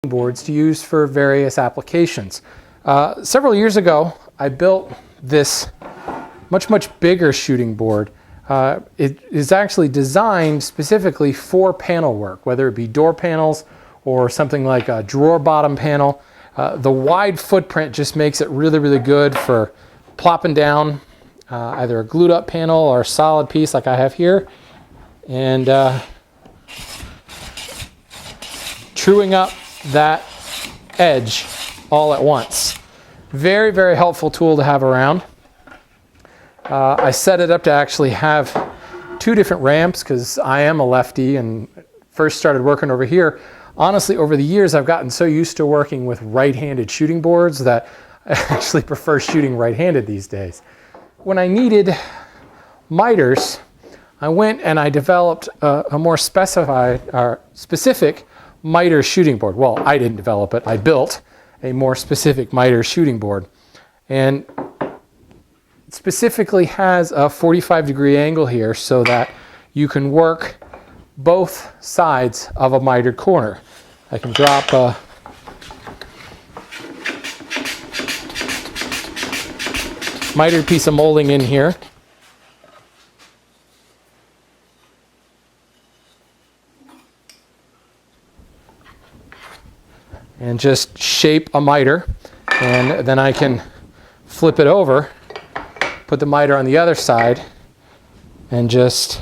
boards to use for various applications. Several years ago, I built this much bigger shooting board. It is actually designed specifically for panel work, whether it be door panels or something like a drawer bottom panel. The wide footprint just makes it really good for plopping down either a glued up panel or a solid piece like I have here, and truing up that edge all at once. Very helpful tool to have around. I set it up to actually have two different ramps because I am a lefty and first started working over here. Honestly, over the years, I've gotten so used to working with right-handed shooting boards that I actually prefer shooting right-handed these days. When I needed miters, I went and I developed a more specific miter shooting board. Well, I didn't develop it. I built a more specific miter shooting board. And it specifically has a 45-degree angle here so that you can work both sides of a mitered corner. I can drop a mitered piece of molding in here. And just shape a miter, and then I can flip it over, put the miter on the other side, and just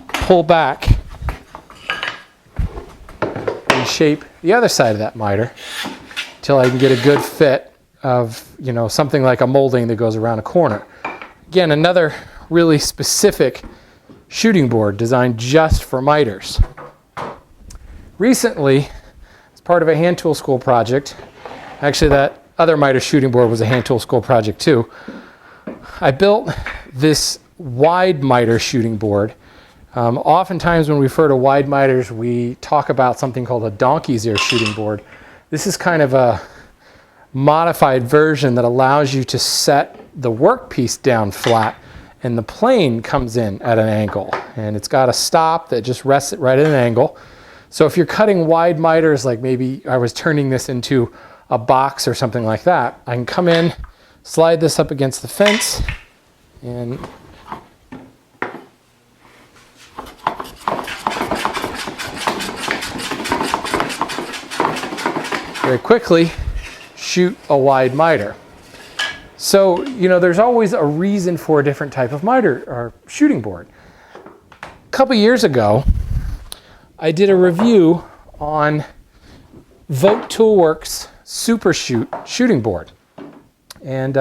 pull back and shape the other side of that miter until I can get a good fit of, something like a molding that goes around a corner. Again, another really specific shooting board designed just for miters. Recently, as part of a hand tool school project, actually that other miter shooting board was a hand tool school project too, I built this wide miter shooting board. Oftentimes when we refer to wide miters, we talk about something called a donkey's ear shooting board. This is kind of a modified version that allows you to set the workpiece down flat and the plane comes in at an angle. And it's got a stop that just rests it right at an angle. So if you're cutting wide miters, like maybe I was turning this into a box or something like that, I can come in, slide this up against the fence, and very quickly shoot a wide miter. So, there's always a reason for a different type of miter or shooting board. A couple years ago, I did a review on Vogt Toolworks Super Chute shooting board, and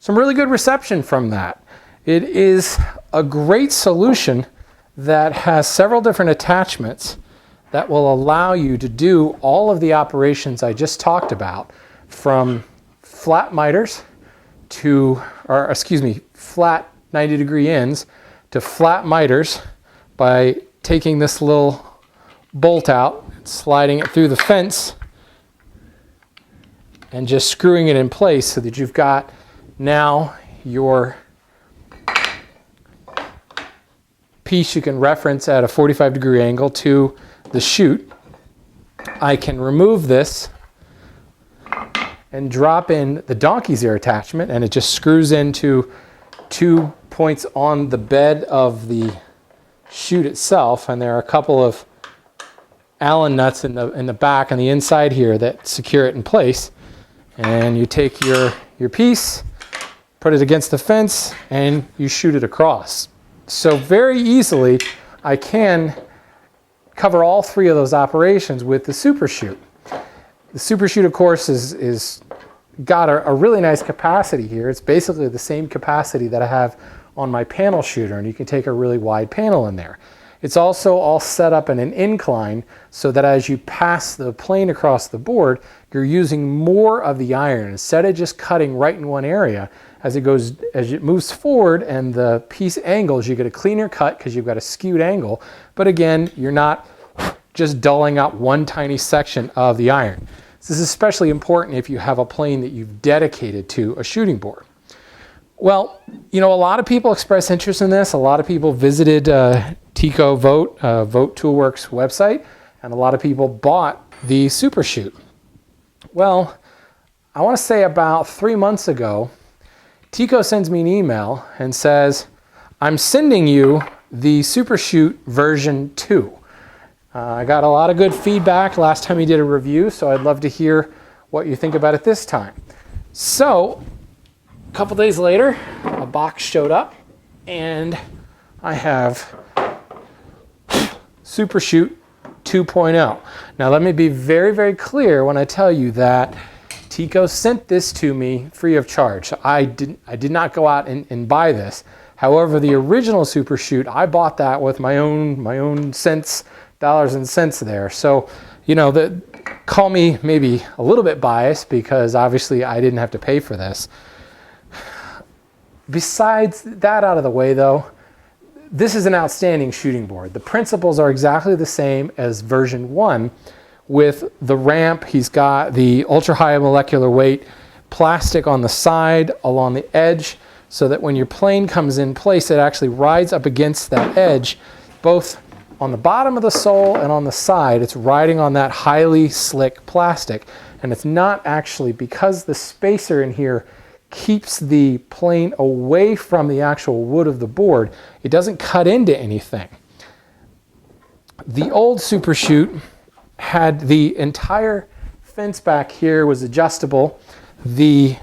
some really good reception from that. It is a great solution that has several different attachments that will allow you to do all of the operations I just talked about, from flat miters to, flat 90-degree ends to flat miters by taking this little bolt out, sliding it through the fence, and just screwing it in place so that you've got now your piece you can reference at a 45-degree angle to the chute. I can remove this and drop in the donkey's ear attachment, and it just screws into 2 points on the bed of the chute itself, and there are a couple of Allen nuts in the back and the inside here that secure it in place. And you take your piece, put it against the fence, and you shoot it across. So very easily I can cover all three of those operations with the Super Chute. The Super Chute, of course, is got a really nice capacity here. It's basically the same capacity that I have on my panel shooter, and you can take a really wide panel in there. It's also all set up in an incline so that as you pass the plane across the board, you're using more of the iron. Instead of just cutting right in one area, as it moves forward and the piece angles, you get a cleaner cut because you've got a skewed angle. But again, you're not just dulling out one tiny section of the iron. This is especially important if you have a plane that you've dedicated to a shooting board. Well, a lot of people expressed interest in this. A lot of people visited Vogt Toolworks website, and a lot of people bought the Super Chute. Well, I want to say about 3 months ago, Tico sends me an email and says, I'm sending you the Super Chute version 2. I got a lot of good feedback last time he did a review, so I'd love to hear what you think about it this time. So, a couple days later, a box showed up, and I have Super Chute 2.0. Now let me be very, very clear when I tell you that Tico sent this to me free of charge. I did not go out and buy this. However, the original Super Chute, I bought that with my own cents, dollars and cents there. So, you know, call me maybe a little bit biased because obviously I didn't have to pay for this. Besides that out of the way though, this is an outstanding shooting board. The principles are exactly the same as version 1 with the ramp. He's got the ultra high molecular weight plastic on the side along the edge so that when your plane comes in place, it actually rides up against that edge, both on the bottom of the sole and on the side. It's riding on that highly slick plastic. And it's not actually, because the spacer in here keeps the plane away from the actual wood of the board, it doesn't cut into anything. The old Super Chute had the entire fence back here was adjustable. The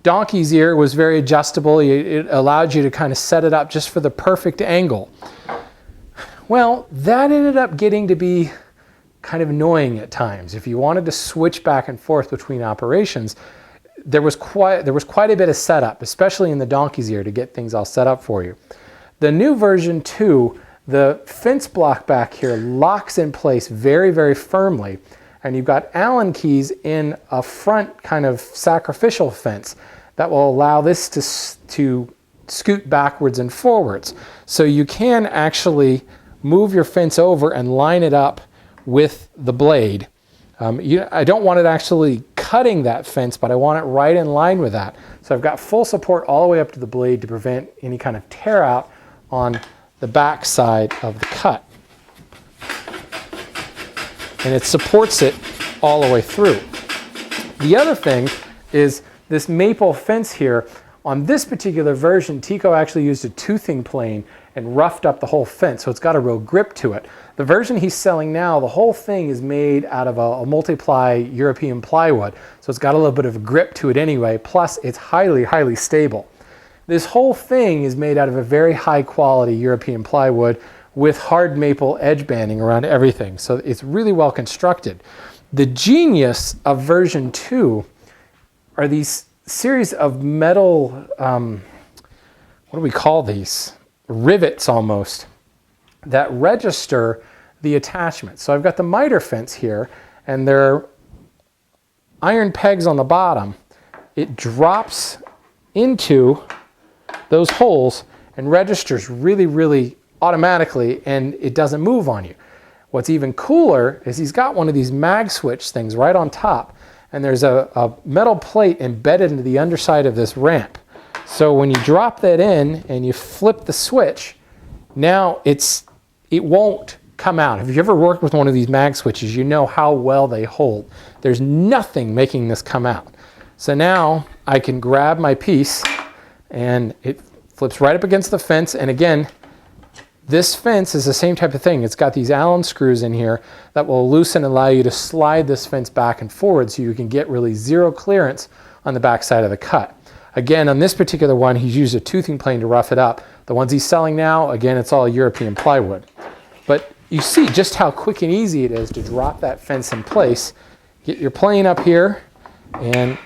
donkey's ear was very adjustable. It allowed you to kind of set it up just for the perfect angle. Well, that ended up getting to be kind of annoying at times. If you wanted to switch back and forth between operations, there was quite a bit of setup, especially in the donkey's ear, to get things all set up for you. The new version 2, the fence block back here locks in place very, very firmly, and you've got Allen keys in a front kind of sacrificial fence that will allow this to scoot backwards and forwards. So you can actually move your fence over and line it up with the blade. I don't want it actually cutting that fence, but I want it right in line with that. So I've got full support all the way up to the blade to prevent any kind of tear out on the back side of the cut. And it supports it all the way through. The other thing is this maple fence here. On this particular version, Tico actually used a toothing plane and roughed up the whole fence, so it's got a real grip to it. The version he's selling now, the whole thing is made out of a multi-ply European plywood, so it's got a little bit of a grip to it anyway, plus it's highly, highly stable. This whole thing is made out of a very high quality European plywood with hard maple edge banding around everything, so it's really well constructed. The genius of version 2 are these series of metal, what do we call these? Rivets almost, that register the attachment. So I've got the miter fence here, and there are iron pegs on the bottom. It drops into those holes and registers really, really automatically, and it doesn't move on you. What's even cooler is he's got one of these mag switch things right on top, and there's a metal plate embedded into the underside of this ramp. So when you drop that in and you flip the switch, now it won't come out. If you've ever worked with one of these mag switches, you know how well they hold. There's nothing making this come out. So now I can grab my piece and it flips right up against the fence. And again, this fence is the same type of thing. It's got these Allen screws in here that will loosen and allow you to slide this fence back and forward so you can get really zero clearance on the back side of the cut. Again, on this particular one, he's used a toothing plane to rough it up. The ones he's selling now, again, it's all European plywood. But you see just how quick and easy it is to drop that fence in place. Get your plane up here, and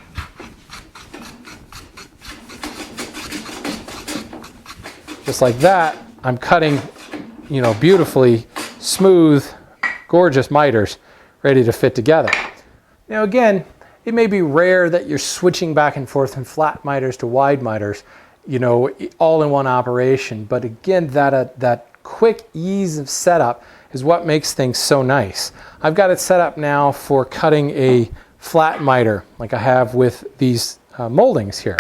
just like that, I'm cutting, you know, beautifully smooth, gorgeous miters ready to fit together. Now again, it may be rare that you're switching back and forth from flat miters to wide miters, you know, all in one operation. But again, that quick ease of setup is what makes things so nice. I've got it set up now for cutting a flat miter like I have with these moldings here.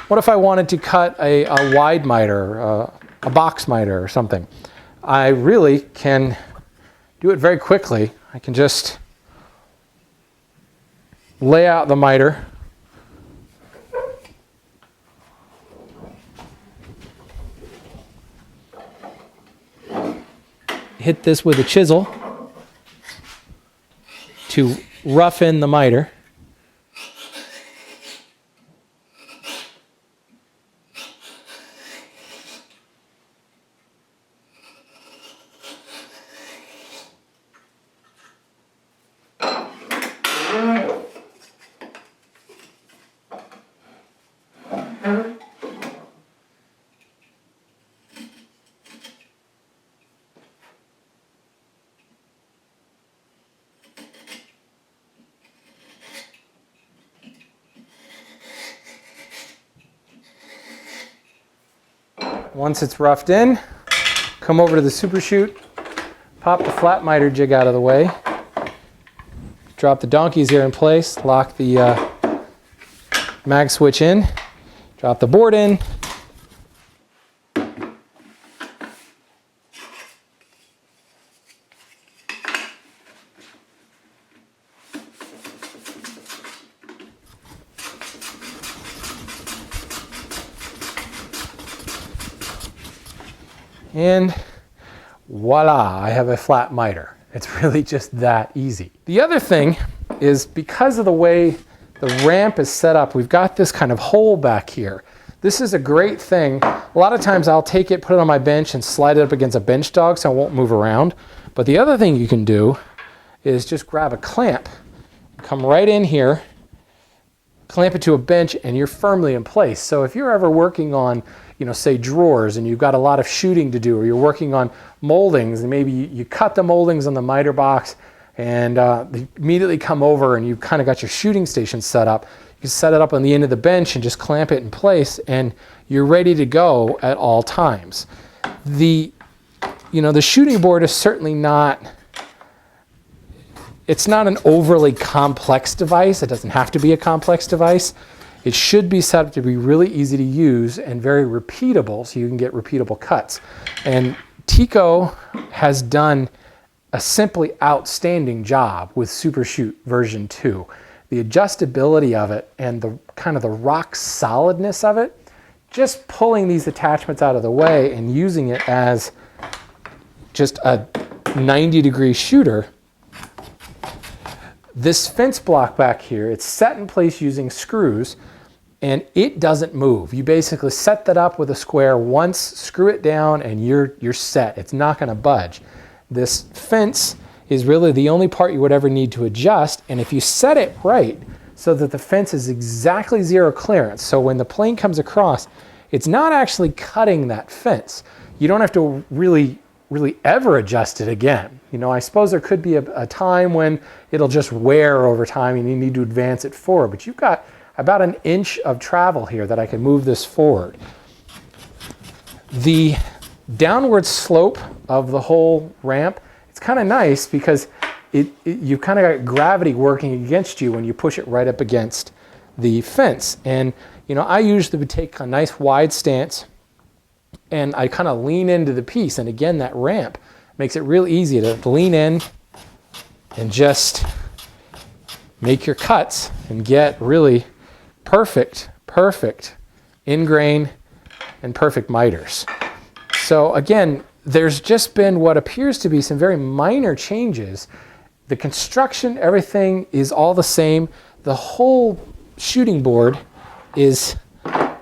What if I wanted to cut a wide miter, a box miter or something? I really can do it very quickly. I can just lay out the miter. Hit this with a chisel to roughen the miter. Once it's roughed in, come over to the super chute, pop the flat miter jig out of the way, drop the donkeys here in place, lock the mag switch in, drop the board in, and voila, I have a flat miter. It's really just that easy. The other thing is, because of the way the ramp is set up, we've got this kind of hole back here. This is a great thing. A lot of times I'll take it, put it on my bench, and slide it up against a bench dog so I won't move around. But the other thing you can do is just grab a clamp, come right in here, clamp it to a bench, and you're firmly in place. So if you're ever working on, say drawers, and you've got a lot of shooting to do, or you're working on moldings, and maybe you cut the moldings on the miter box, and they immediately come over and you've kind of got your shooting station set up. You can set it up on the end of the bench and just clamp it in place, and you're ready to go at all times. The shooting board is certainly not, it's not an overly complex device. It doesn't have to be a complex device. It should be set up to be really easy to use and very repeatable, so you can get repeatable cuts. And Tico has done a simply outstanding job with Super Chute version 2. The adjustability of it and the kind of the rock solidness of it, just pulling these attachments out of the way and using it as just a 90-degree shooter. This fence block back here, it's set in place using screws, and it doesn't move. You basically set that up with a square once, screw it down, and you're set. It's not going to budge. This fence is really the only part you would ever need to adjust, and if you set it right so that the fence is exactly zero clearance, so when the plane comes across, it's not actually cutting that fence. You don't have to really ever adjust it again. I suppose there could be a time when it'll just wear over time and you need to advance it forward, but you've got about an inch of travel here that I can move this forward. The downward slope of the whole ramp, it's kind of nice because you've kind of got gravity working against you when you push it right up against the fence. And I usually would take a nice wide stance and I kind of lean into the piece, and again, that ramp makes it real easy to lean in and just make your cuts and get really perfect in grain and perfect miters. So again, there's just been what appears to be some very minor changes. The construction, everything is all the same. The whole shooting board is a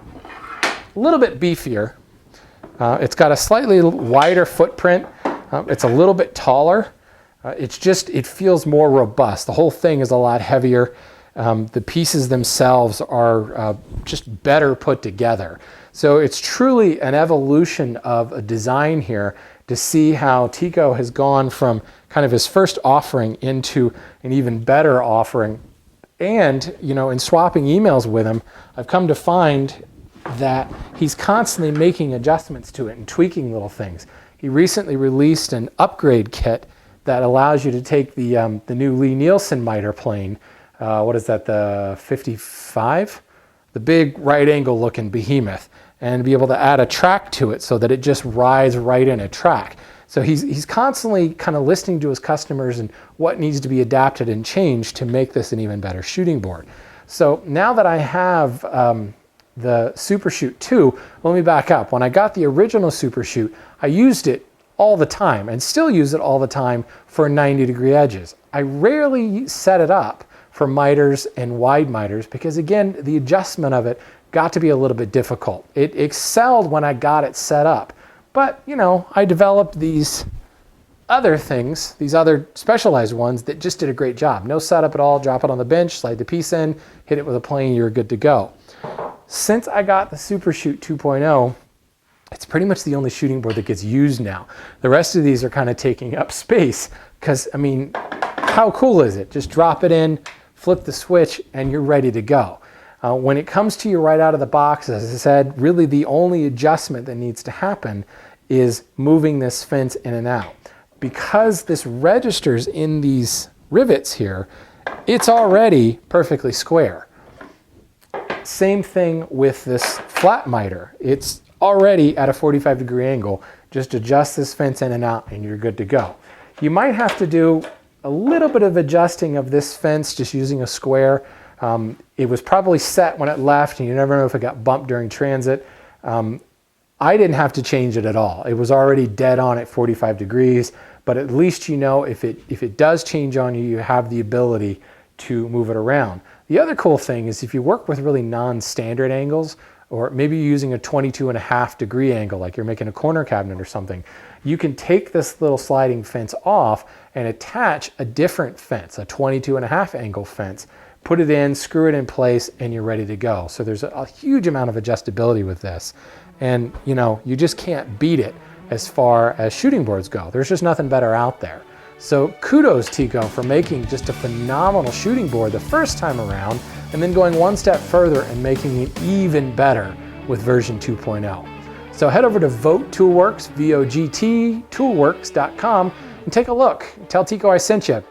little bit beefier. It's got a slightly wider footprint. It's a little bit taller. It feels more robust. The whole thing is a lot heavier. The pieces themselves are just better put together. So it's truly an evolution of a design here to see how Tico has gone from kind of his first offering into an even better offering. And, in swapping emails with him, I've come to find that he's constantly making adjustments to it and tweaking little things. He recently released an upgrade kit that allows you to take the new Lee Nielsen miter plane. What is that, the 55? The big right angle looking behemoth, and be able to add a track to it so that it just rides right in a track. So he's constantly kind of listening to his customers and what needs to be adapted and changed to make this an even better shooting board. So now that I have the Super Chute 2, let me back up. When I got the original Super Chute, I used it all the time and still use it all the time for 90-degree edges. I rarely set it up for miters and wide miters because, again, the adjustment of it got to be a little bit difficult. It excelled when I got it set up, but you know, I developed these other things, these other specialized ones that just did a great job. No setup at all, drop it on the bench, slide the piece in, hit it with a plane, you're good to go. Since I got the Super Chute 2.0, it's pretty much the only shooting board that gets used now. The rest of these are kind of taking up space because, I mean, how cool is it? Just drop it in, flip the switch, and you're ready to go. When it comes to you right out of the box, as I said, really the only adjustment that needs to happen is moving this fence in and out. Because this registers in these rivets here, it's already perfectly square. Same thing with this flat miter. It's already at a 45-degree angle. Just adjust this fence in and out and you're good to go. You might have to do a little bit of adjusting of this fence just using a square. It was probably set when it left and you never know if it got bumped during transit. I didn't have to change it at all. It was already dead on at 45 degrees, but at least you know if it does change on you, you have the ability to move it around. The other cool thing is if you work with really non-standard angles, or maybe you're using a 22.5-degree angle, like you're making a corner cabinet or something, you can take this little sliding fence off and attach a different fence, a 22.5 angle fence, put it in, screw it in place, and you're ready to go. So there's a huge amount of adjustability with this. And you know, you just can't beat it as far as shooting boards go. There's just nothing better out there. So kudos, Tico, for making just a phenomenal shooting board the first time around, and then going one step further and making it even better with version 2.0. So head over to Vogt Toolworks, VOGT, toolworks.com, and take a look. Tell Tico I sent you.